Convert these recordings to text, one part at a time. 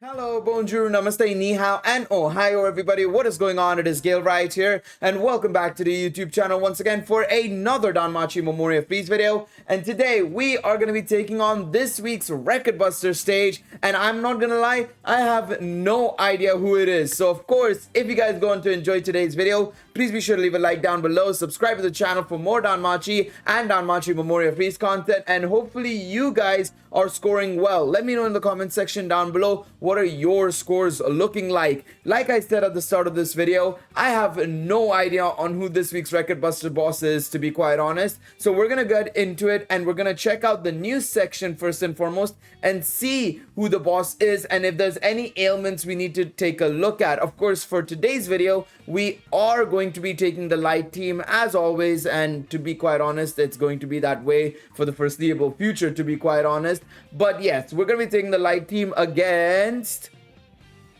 Hello, bonjour, namaste, ni hao, and ohio everybody. What is going on? It is Galeriot here, and welcome back to the YouTube channel once again for another Danmachi Memoria Freese video. And today we are going to be taking on this week's Record Buster stage, and I'm not gonna lie, I have no idea who it is. So of course, if you guys going to enjoy today's video, please be sure to leave a like down below, subscribe to the channel for more Danmachi and Danmachi Memoria Freese content, and hopefully you guys are scoring well. Let me know in the comment section down below, what are your scores looking like? Like I said at the start of this video, I have no idea on who this week's Record Buster boss is, to be quite honest. So we're gonna get into it and we're gonna check out the news section first and foremost and see who the boss is and if there's any ailments we need to take a look at. Of course, for today's video, we are going to be taking the light team as always, and to be quite honest, it's going to be that way for the foreseeable future, to be quite honest. But yes, we're gonna be taking the light team against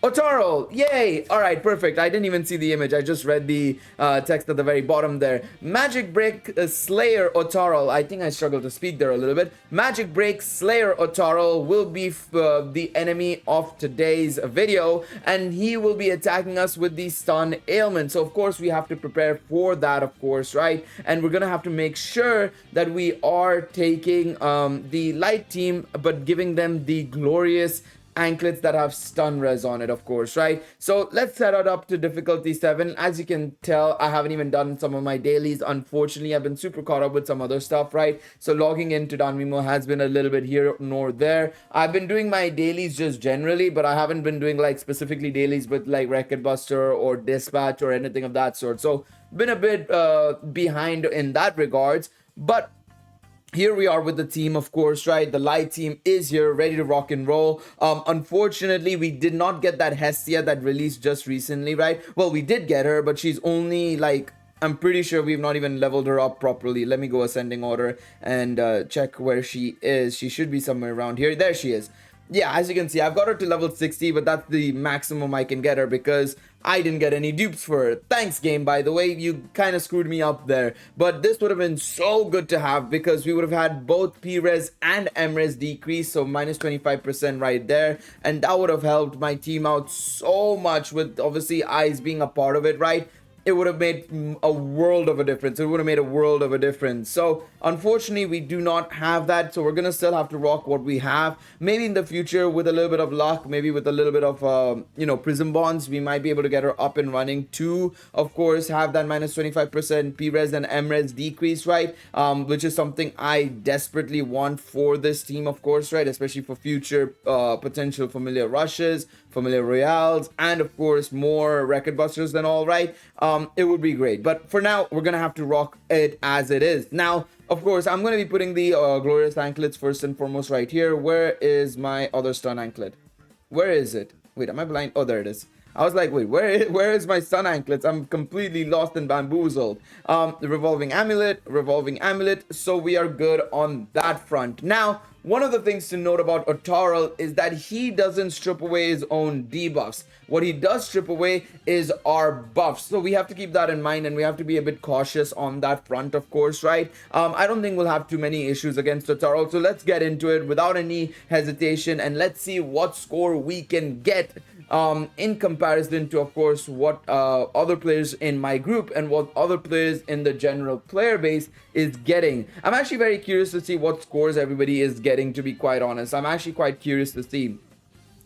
Ottarl. Yay! Alright, perfect. I didn't even see the image. I just read the text at the very bottom there. Magic Break Slayer Ottarl. I think I struggled to speak there a little bit. Magic Break Slayer Ottarl will be the enemy of today's video, and he will be attacking us with the stun ailment. So of course we have to prepare for that, of course, right? And we're gonna have to make sure that we are taking the light team, but giving them the glorious anklets that have stun res on it, of course, right? So let's set it up to difficulty 7. As you can tell, I haven't even done some of my dailies. Unfortunately, I've been super caught up with some other stuff, right? So logging into Danmemo has been a little bit here nor there. I've been doing my dailies just generally, but I haven't been doing like specifically dailies with like Record Buster or Dispatch or anything of that sort. So been a bit behind in that regards, but here we are with the team, of course, right? The light team is here, ready to rock and roll. Unfortunately, we did not get that Hestia that released just recently, right? Well, we did get her, but she's only like, I'm pretty sure we've not even leveled her up properly. Let me go ascending order and check where she is. She should be somewhere around here. There she is. Yeah, as you can see, I've got her to level 60, but that's the maximum I can get her because I didn't get any dupes for her. Thanks, game, by the way. You kind of screwed me up there. But this would have been so good to have because we would have had both P-Res and M-Res decrease, so minus 25% right there. And that would have helped my team out so much with, obviously, Eyes being a part of it, right? It would have made a world of a difference. It would have made a world of a difference. So unfortunately, we do not have that. So we're going to still have to rock what we have. Maybe in the future, with a little bit of luck, maybe with a little bit of, prism bonds, we might be able to get her up and running to, of course, have that minus 25% P-Res and M-Res decrease, right? Which is something I desperately want for this team, of course, right? Especially for future potential Familia rushes, Familia Royales, and of course, more Record Busters and all, right? It would be great, but for now we're gonna have to rock it as it is. Now, of course, I'm gonna be putting the glorious anklets first and foremost right here. Where is my other stun anklet? Where is it? Wait, am I blind? Oh, there it is. I was like, wait, where is my stun anklets? I'm completely lost and bamboozled. The revolving amulet, so we are good on that front. Now, one of the things to note about Ottarl is that he doesn't strip away his own debuffs. What he does strip away is our buffs. So we have to keep that in mind, and we have to be a bit cautious on that front, of course, right? I don't think we'll have too many issues against Ottarl. So let's get into it without any hesitation, and let's see what score we can get in comparison to, of course, what other players in my group and what other players in the general player base is getting. I'm actually very curious to see what scores everybody is getting, to be quite honest. I'm actually quite curious to see.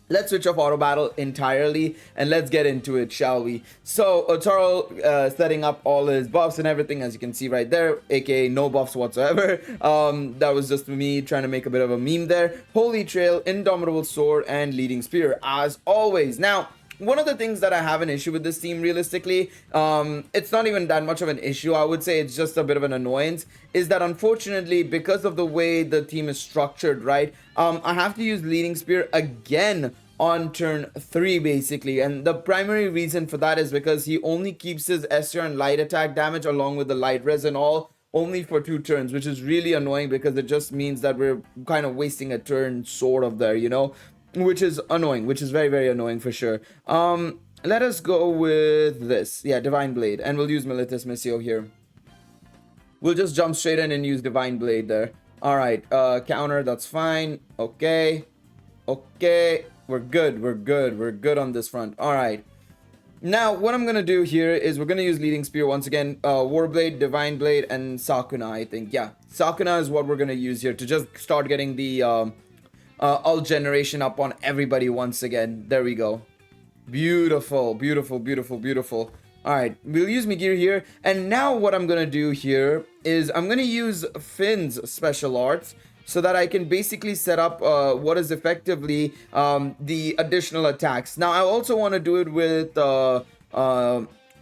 Let's switch off auto battle entirely and let's get into it, shall we? So Ottarl setting up all his buffs and everything, as you can see right there, aka no buffs whatsoever. That was just me trying to make a bit of a meme there. Holy Trail, Indomitable Sword, and Leading Spear, as always. Now, one of the things that I have an issue with this team, realistically, it's not even that much of an issue. I would say it's just a bit of an annoyance, is that unfortunately, because of the way the team is structured, right, I have to use Leading Spear again on turn 3, basically. And the primary reason for that is because he only keeps his SR and light attack damage along with the light res and all only for 2 turns, which is really annoying because it just means that we're kind of wasting a turn sort of there, you know, which is annoying, which is very, very annoying for sure. Let us go with this. Yeah, Divine Blade, and we'll use Militus Missio here. We'll just jump straight in and use Divine Blade there. All right, counter, that's fine. Okay. we're good. We're good. We're good on this front. All right. Now, what I'm going to do here is we're going to use Leading Spear once again. Warblade, Divine Blade, and Sakuna, I think. Yeah, Sakuna is what we're going to use here to just start getting the ult generation up on everybody once again. There we go. Beautiful, beautiful, beautiful, beautiful. All right, we'll use Migiri here. And now what I'm going to do here is I'm going to use Finn's special arts so that I can basically set up what is effectively the additional attacks. Now, I also want to do it with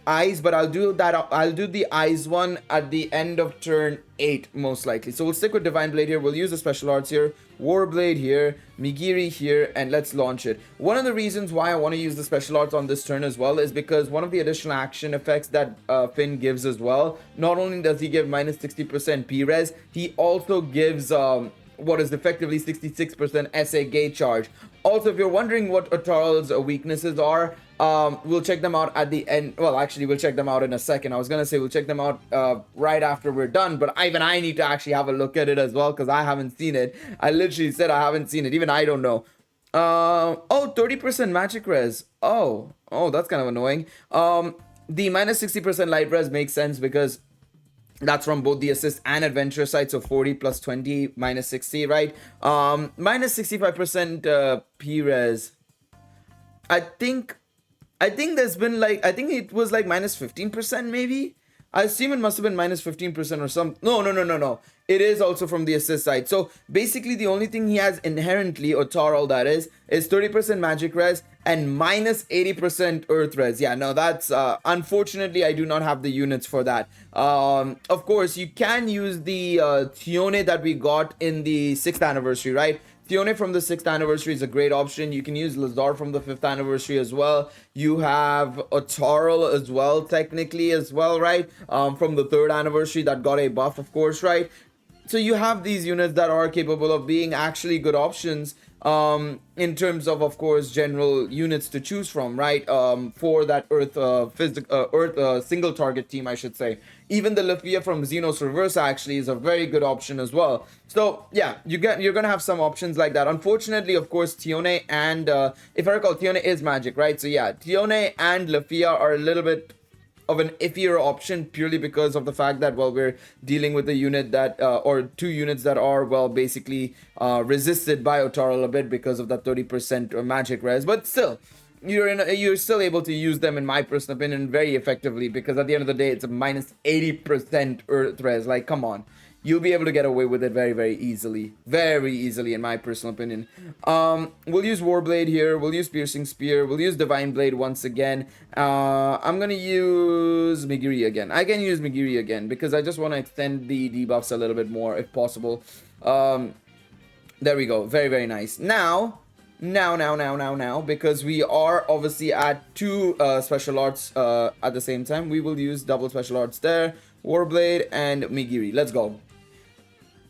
eyes, but I'll do the eyes one at the end of turn 8 most likely. So we'll stick with Divine Blade here. We'll use the special arts here, Warblade here, Migiri here, and let's launch it. One of the reasons why I want to use the special arts on this turn as well is because one of the additional action effects that Finn gives as well, not only does he give minus 60% P-res, he also gives what is effectively 66% SA gate charge. Also, if you're wondering what Ottarl's weaknesses are, we'll check them out at the end. Well, actually, we'll check them out in a second. I was going to say we'll check them out right after we're done, but even I need to actually have a look at it as well because I haven't seen it. I literally said I haven't seen it. Even I don't know. Oh, 30% magic res. Oh, that's kind of annoying. The minus 60% light res makes sense because that's from both the assist and adventure side, so 40 plus 20 minus 60, right? Minus 65% P-res. I think there's been like, I think it was like minus 15% maybe? I assume it must have been minus 15% or some. No. It is also from the assist side. So basically the only thing he has inherently, Ottarl that is 30% magic res and minus 80% earth res. Yeah, no, that's unfortunately I do not have the units for that. Of course, you can use the Thione that we got in the 6th anniversary, right? Thione from the 6th anniversary is a great option. You can use Lazar from the 5th anniversary as well. You have Ottarl as well, technically as well, right? From the 3rd anniversary that got a buff, of course, right? So you have these units that are capable of being actually good options in terms of course, general units to choose from, right? For that Earth single target team, I should say. Even the Lafia from Xenos Reverse actually is a very good option as well. So yeah, you're gonna have some options like that. Unfortunately, of course, Thione and if I recall, Thione is magic, right? So yeah, Thione and Lafia are a little bit of an iffier option purely because of the fact that, well, we're dealing with a unit that or 2 units that are, well, basically resisted by Ottarl a bit because of that 30% magic res, but still you're still able to use them, in my personal opinion, very effectively, because at the end of the day it's a minus 80% earth res. Like, come on, you'll be able to get away with it very easily, in my personal opinion. We'll use Warblade here, we'll use Piercing Spear, we'll use Divine Blade once again. I'm gonna use Migiri again. I can use Migiri again because I just want to extend the debuffs a little bit more if possible. There we go, very nice. Now, because we are obviously at 2 special arts at the same time, we will use double special arts there, Warblade and Migiri. Let's go.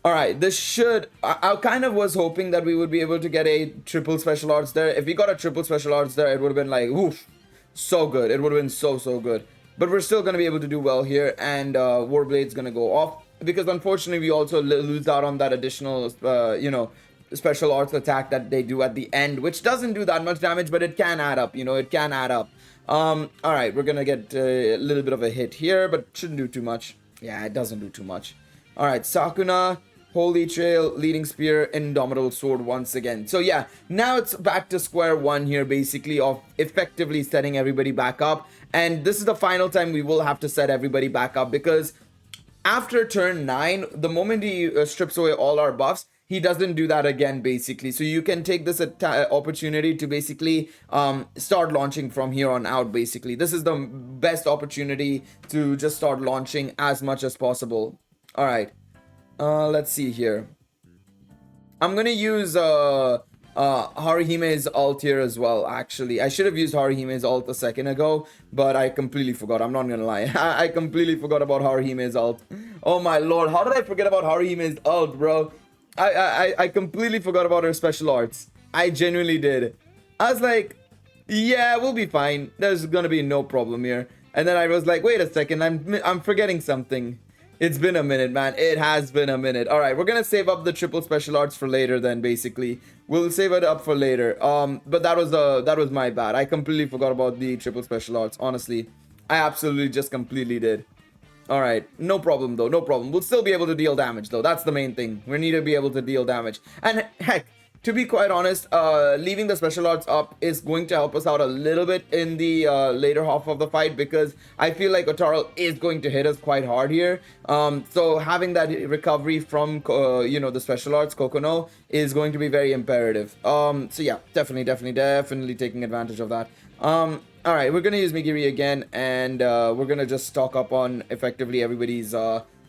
All right, this should, I kind of was hoping that we would be able to get a triple special arts there. If we got a triple special arts there, it would have been like, oof, so good. It would have been so good. But we're still going to be able to do well here, and Warblade's going to go off, because unfortunately we also lose out on that additional, special arts attack that they do at the end, which doesn't do that much damage, but it can add up, it can add up. All right, we're gonna get a little bit of a hit here, but shouldn't do too much. Yeah, it doesn't do too much. All right, Sakuna, Holy Trail, Leading Spear, Indomitable Sword once again. So yeah, now it's back to square one here, basically, of effectively setting everybody back up. And this is the final time we will have to set everybody back up, because after turn 9, the moment he strips away all our buffs, he doesn't do that again, basically. So you can take this opportunity to basically start launching from here on out, basically. This is the best opportunity to just start launching as much as possible. All right. Let's see here. I'm going to use Haruhime's ult here as well, actually. I should have used Haruhime's ult a second ago, but I completely forgot. I'm not going to lie. I completely forgot about Haruhime's ult. Oh my lord. How did I forget about Haruhime's ult, bro? I completely forgot about her special arts. I genuinely did. I was like, yeah, we'll be fine. There's gonna be no problem here. And then I was like, wait a second, I'm forgetting something. It's been a minute, man. It has been a minute. All right, we're gonna save up the triple special arts for later. Then basically, we'll save it up for later. But that was my bad. I completely forgot about the triple special arts. Honestly, I absolutely just completely did. All right, no problem though. No problem. We'll still be able to deal damage though. That's the main thing. We need to be able to deal damage. And heck, to be quite honest, leaving the special arts up is going to help us out a little bit in the later half of the fight, because I feel like Ottarl is going to hit us quite hard here. So having that recovery from, the special arts, Kokono, is going to be very imperative. So yeah, definitely taking advantage of that. All right, we're going to use Migiri again, and we're going to just stock up on effectively everybody's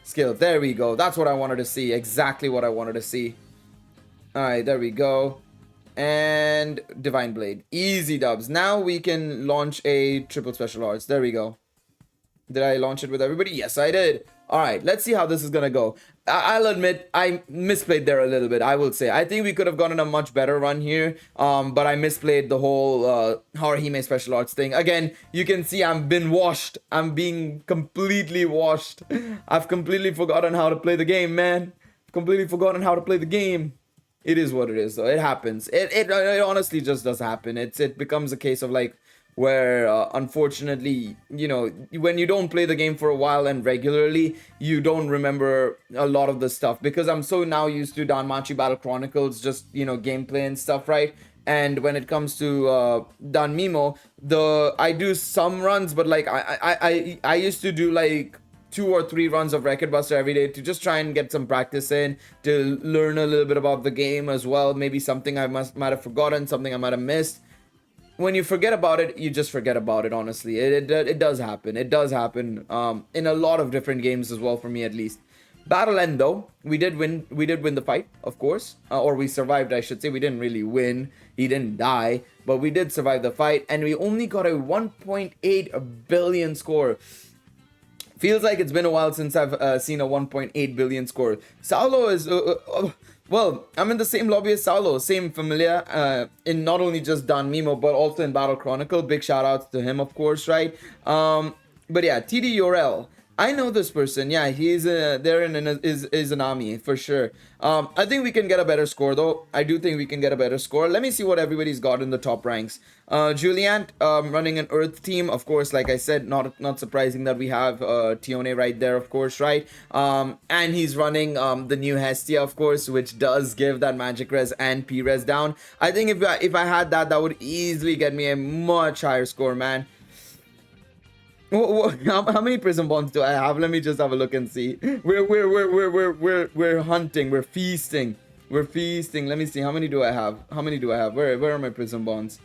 skills. There we go. That's what I wanted to see. Exactly what I wanted to see. Alright, there we go. And Divine Blade. Easy dubs. Now we can launch a triple special arts. There we go. Did I launch it with everybody? Yes, I did. Alright, let's see how this is gonna go. I'll admit, I misplayed there a little bit, I will say. I think we could have gotten a much better run here. But I misplayed the whole Haruhime special arts thing. Again, you can see I'm been washed. I'm being completely washed. I've completely forgotten how to play the game, man. Completely forgotten how to play the game. It is what it is, though. It happens. It honestly just does happen. It becomes a case of like where unfortunately, when you don't play the game for a while and regularly, you don't remember a lot of the stuff, because I'm so now used to Danmachi Battle Chronicles, just gameplay and stuff, right? And when it comes to Danmemo, I do some runs, but like I used to do like 2 or 3 runs of Record Buster every day to just try and get some practice in, to learn a little bit about the game as well. Maybe something I might have forgotten, something I might have missed. When you forget about it, you just forget about it, honestly. It does happen. It does happen in a lot of different games as well, for me at least. Battle end though, we did win the fight, of course. Or we survived, I should say. We didn't really win. He didn't die, but we did survive the fight, and we only got a 1.8 billion score. Feels like it's been a while since I've seen a 1.8 billion score. Saulo is, well, I'm in the same lobby as Saulo, same Familia, in not only just Danmemo, but also in Battle Chronicle. Big shout outs to him, of course, right? But yeah, TD Yorel. I know this person. Yeah, he's there is an army for sure. I think we can get a better score though. I do think we can get a better score. Let me see what everybody's got in the top ranks. Juliant running an Earth team, of course. Like I said, not surprising that we have Tione right there, of course, right? And he's running the new Hestia, of course, which does give that magic res and P res down. I think if I had that would easily get me a much higher score, man. How many prison bonds do I have? Let me just have a look and see. We're hunting. We're feasting. We're feasting. Let me see. How many do I have? Where are my prison bonds?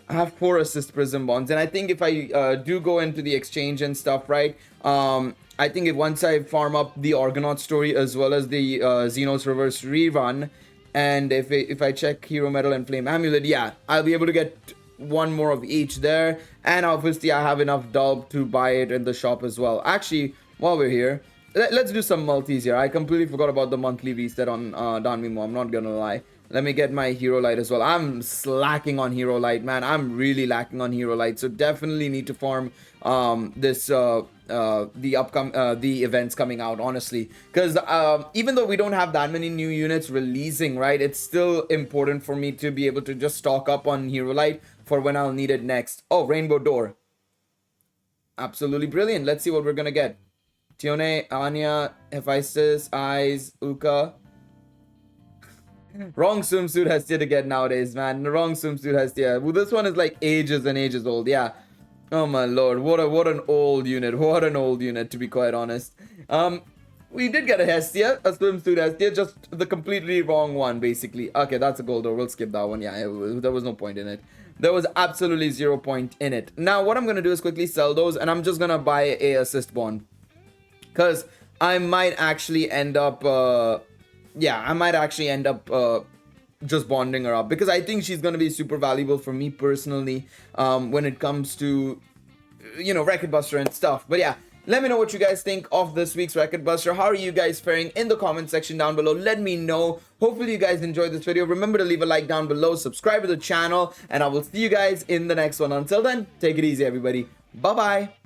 I have 4 assist prison bonds, and I think if I do go into the exchange and stuff, right? I think if once I farm up the Argonaut story as well as the Xenos Reverse rerun, and if I check Hero Medal and Flame Amulet, yeah, I'll be able to get 1 more of each there, and obviously I have enough dub to buy it in the shop as well. Actually, while we're here, let's do some multis here. I completely forgot about the monthly reset on Danmemo, I'm not gonna lie. Let me get my Hero Light as well. I'm slacking on Hero Light, man. I'm really lacking on Hero Light, so definitely need to farm the events coming out, honestly, because even though we don't have that many new units releasing, right, it's still important for me to be able to just stock up on Hero Light for when I'll need it next. Oh, Rainbow Door, absolutely brilliant. Let's see what we're gonna get. Tione, Anya, Hephaestus, Eyes, Uka. Wrong swimsuit Hestia to get nowadays, man. The wrong swimsuit Hestia. Well, this one is like ages and ages old. Yeah. Oh my lord, what an old unit. What an old unit, to be quite honest. We did get a Hestia, a swimsuit Hestia, just the completely wrong one, basically. Okay, that's a gold door. We'll skip that one. Yeah, there was no point in it. There was absolutely 0 point in it. Now, what I'm gonna do is quickly sell those, and I'm just gonna buy a assist bond, because I might actually end up just bonding her up, because I think she's going to be super valuable for me personally when it comes to, Record Buster and stuff. But yeah, let me know what you guys think of this week's Record Buster. How are you guys faring in the comment section down below? Let me know. Hopefully you guys enjoyed this video. Remember to leave a like down below, subscribe to the channel, and I will see you guys in the next one. Until then, take it easy, everybody. Bye-bye.